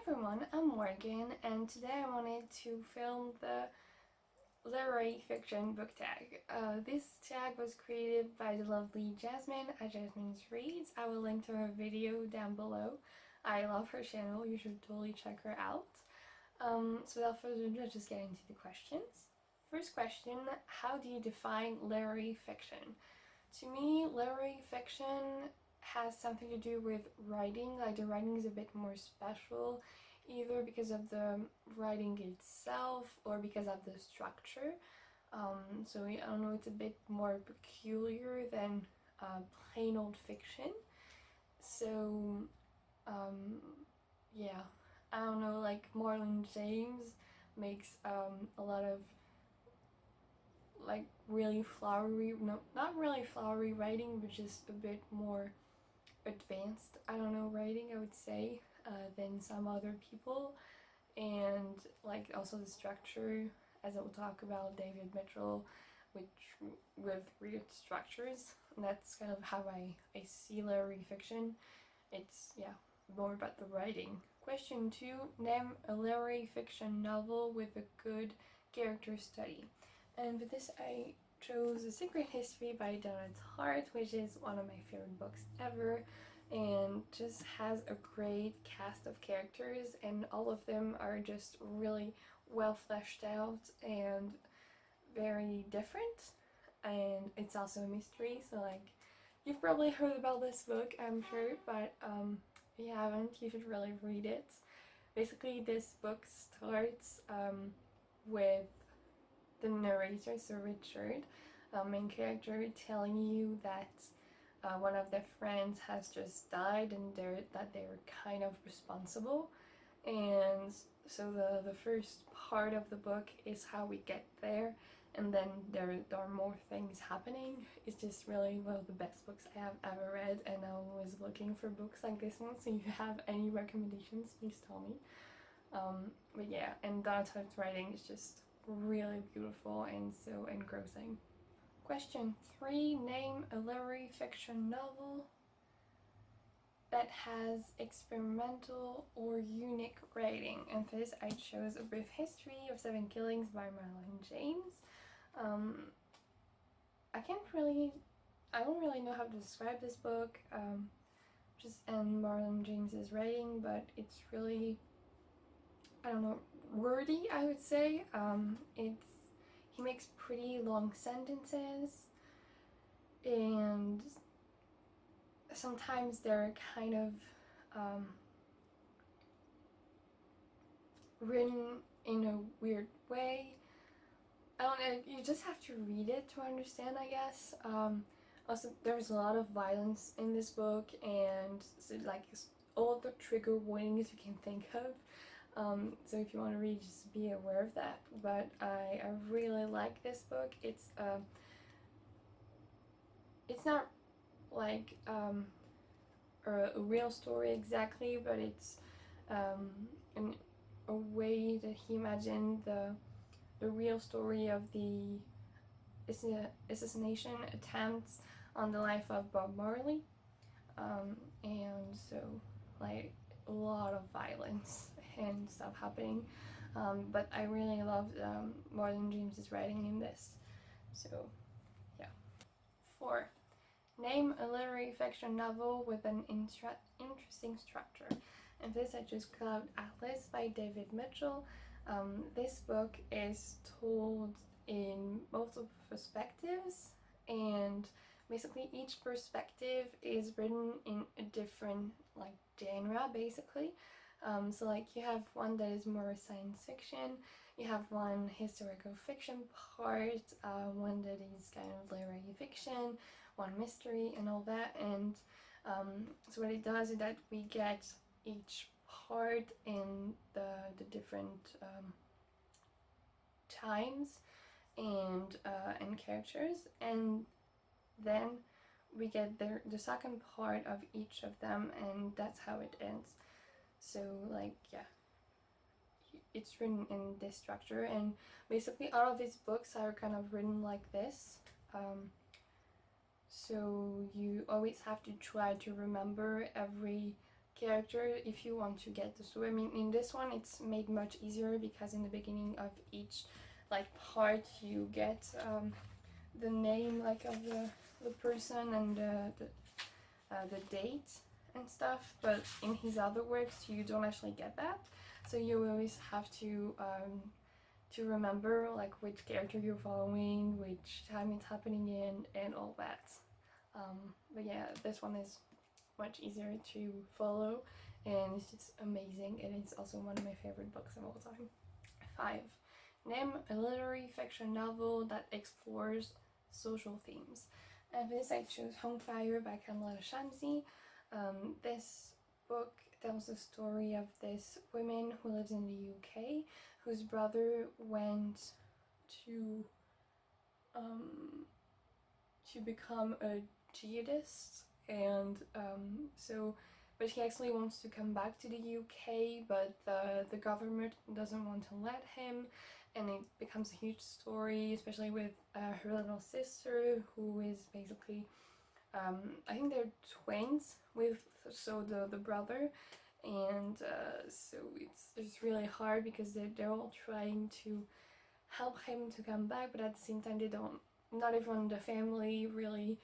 everyone, I'm Morgan, and today I wanted to film the literary fiction book tag. This tag was created by the lovely Jasmine at Jasmine's Reads. I will link to her video down below. I love her channel, you should totally check her out. So without further ado, let's just get into the questions. First question, how do you define literary fiction? To me, literary fiction has something to do with writing. Like, the writing is a bit more special, either because of the writing itself or because of the structure. So I don't know, it's a bit more peculiar than plain old fiction. So yeah, I don't know, like Marlon James makes a lot of like really flowery, no, not really flowery writing, but just a bit more advanced, I don't know, writing, I would say, than some other people. And like also the structure, as I will talk about David Mitchell, which with weird structures, and that's kind of how I see literary fiction. It's, yeah, more about the writing. Question 2, name a literary fiction novel with a good character study. And for this I chose A Secret History by Donna Tartt, which is one of my favorite books ever, and just has a great cast of characters, and all of them are just really well fleshed out and very different. And it's also a mystery, so like, you've probably heard about this book, I'm sure, but if you haven't, you should really read it. Basically, this book starts with the narrator, so Richard, main character, telling you that one of their friends has just died and that they're kind of responsible. And so the first part of the book is how we get there, and then there are more things happening. It's just really one of the best books I have ever read, and I'm always looking for books like this one, so if you have any recommendations, please tell me. But yeah, and Donna Tartt's writing is just really beautiful and so engrossing. Question 3, name a literary fiction novel that has experimental or unique writing. And for this I chose A Brief History of Seven Killings by Marlon James. I don't really know how to describe this book, and Marlon James's writing, but it's really, I don't know, wordy, I would say. He makes pretty long sentences, and sometimes they're kind of written in a weird way. I don't know, you just have to read it to understand, I guess. Also, there's a lot of violence in this book, and so, like, all the trigger warnings you can think of. So if you want to read, just be aware of that. But I really like this book. It's not like a real story exactly, but it's a way that he imagined the real story of the assassination attempts on the life of Bob Marley. And so, like, a lot of violence and stuff happening, but I really loved Marlon James's writing in this. So yeah. 4, name a literary fiction novel with an interesting structure. And this I chose Cloud Atlas by David Mitchell. This book is told in multiple perspectives, and basically each perspective is written in a different like genre, basically. So like, you have one that is more science fiction, you have one historical fiction part, one that is kind of literary fiction, one mystery, and all that. And so what it does is that we get each part in the different times and characters, and then we get the second part of each of them, and that's how it ends. So like, yeah, it's written in this structure, and basically all of his books are kind of written like this. So you always have to try to remember every character if you want to get the story. I mean, in this one it's made much easier because in the beginning of each like part you get the name like of the person and the date and stuff, but in his other works you don't actually get that, so you always have to remember like which character you're following, which time it's happening in, and all that. But yeah, this one is much easier to follow and it's just amazing, and it's also one of my favorite books of all time. 5. Name a literary fiction novel that explores social themes. And for this I chose Home Fire by Kamala Shamsi. This book tells the story of this woman who lives in the UK whose brother went to become a jihadist, and but he actually wants to come back to the UK, but the government doesn't want to let him, and it becomes a huge story, especially with her little sister, who is basically I think they're twins with the brother, and so it's really hard because they're all trying to help him to come back, but at the same time not everyone in the family really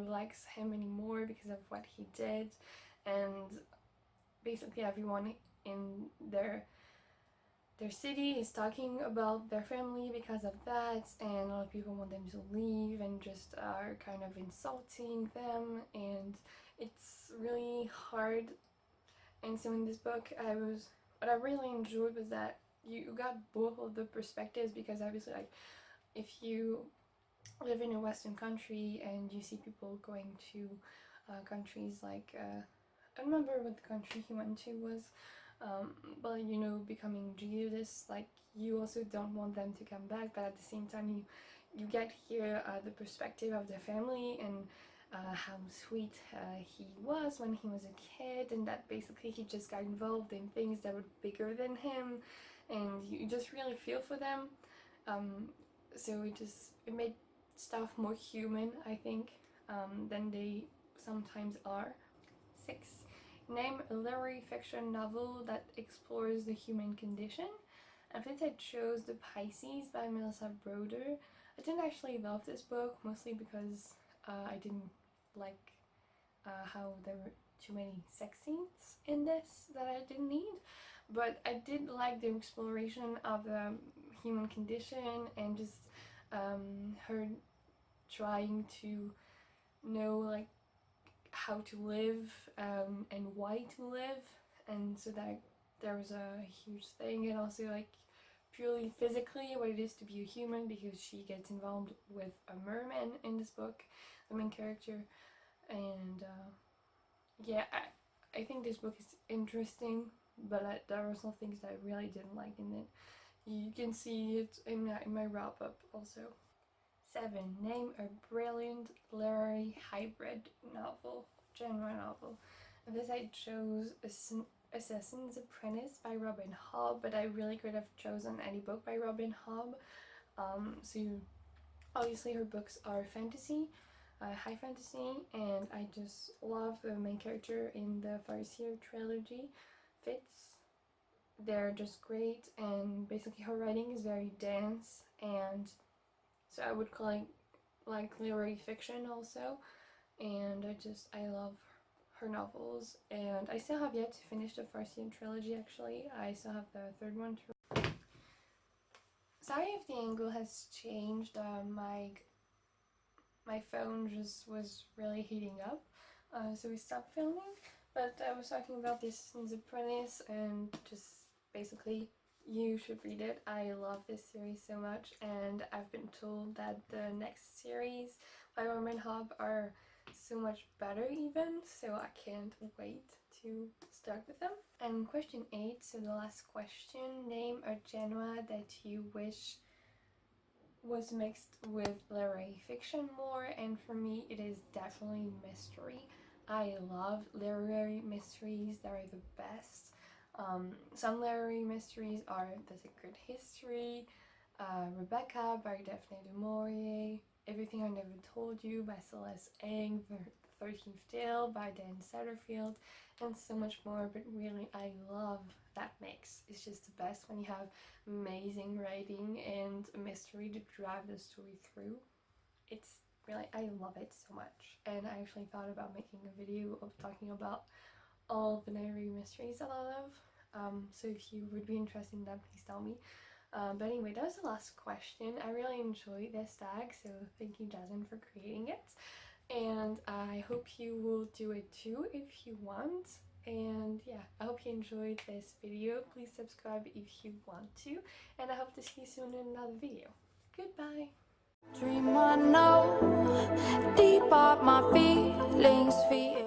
likes him anymore because of what he did, and basically everyone in their city is talking about their family because of that, and a lot of people want them to leave and just are kind of insulting them, and it's really hard. And so in this book what I really enjoyed was that you got both of the perspectives, because obviously like if you live in a Western country and you see people going to countries like I don't remember what the country he went to was, but you know, becoming jihadists, like you also don't want them to come back, but at the same time you get here the perspective of the family, and how sweet he was when he was a kid, and that basically he just got involved in things that were bigger than him, and you just really feel for them. So it made stuff more human, I think, than they sometimes are. 6. Name a literary fiction novel that explores the human condition. I think I chose The Pisces by Melissa Broder. I didn't actually love this book, mostly because I didn't like how there were too many sex scenes in this that I didn't need, but I did like the exploration of the human condition and just her trying to know like how to live and why to live, and so that there was a huge thing, and also like purely physically what it is to be a human, because she gets involved with a merman in this book, the main character, and yeah, I think this book is interesting, but there were some things that I really didn't like in it. You can see it in my wrap-up also. 7. Name a brilliant literary hybrid novel, genre novel. And this I chose Assassin's Apprentice by Robin Hobb, but I really could have chosen any book by Robin Hobb. Obviously her books are fantasy, high fantasy, and I just love the main character in the Farseer trilogy, Fitz. They're just great, and basically her writing is very dense, and so I would call it like literary fiction also, and I love her novels, and I still have yet to finish the Farseer trilogy. Actually, I still have the third one to. Sorry if the angle has changed. My phone just was really heating up, so we stopped filming. But I was talking about the Assassin's Apprentice, and just basically you should read it. I love this series so much, and I've been told that the next series by Robin Hobb are so much better even, so I can't wait to start with them. And question 8, so the last question, name a genre that you wish was mixed with literary fiction more, and for me it is definitely mystery. I love literary mysteries, they're the best. Some literary mysteries are The Secret History, Rebecca by Daphne du Maurier, Everything I Never Told You by Celeste Ng, The 13th Tale by Dan Satterfield, and so much more. But really, I love that mix. It's just the best when you have amazing writing and a mystery to drive the story through. It's really, I love it so much. And I actually thought about making a video of talking about all the Night Read mysteries that I love. So if you would be interested in that, please tell me. But anyway, that was the last question. I really enjoyed this tag, so thank you, Jasmine, for creating it. And I hope you will do it too if you want. And yeah, I hope you enjoyed this video. Please subscribe if you want to. And I hope to see you soon in another video. Goodbye! Dream I know, deep up my feelings for you.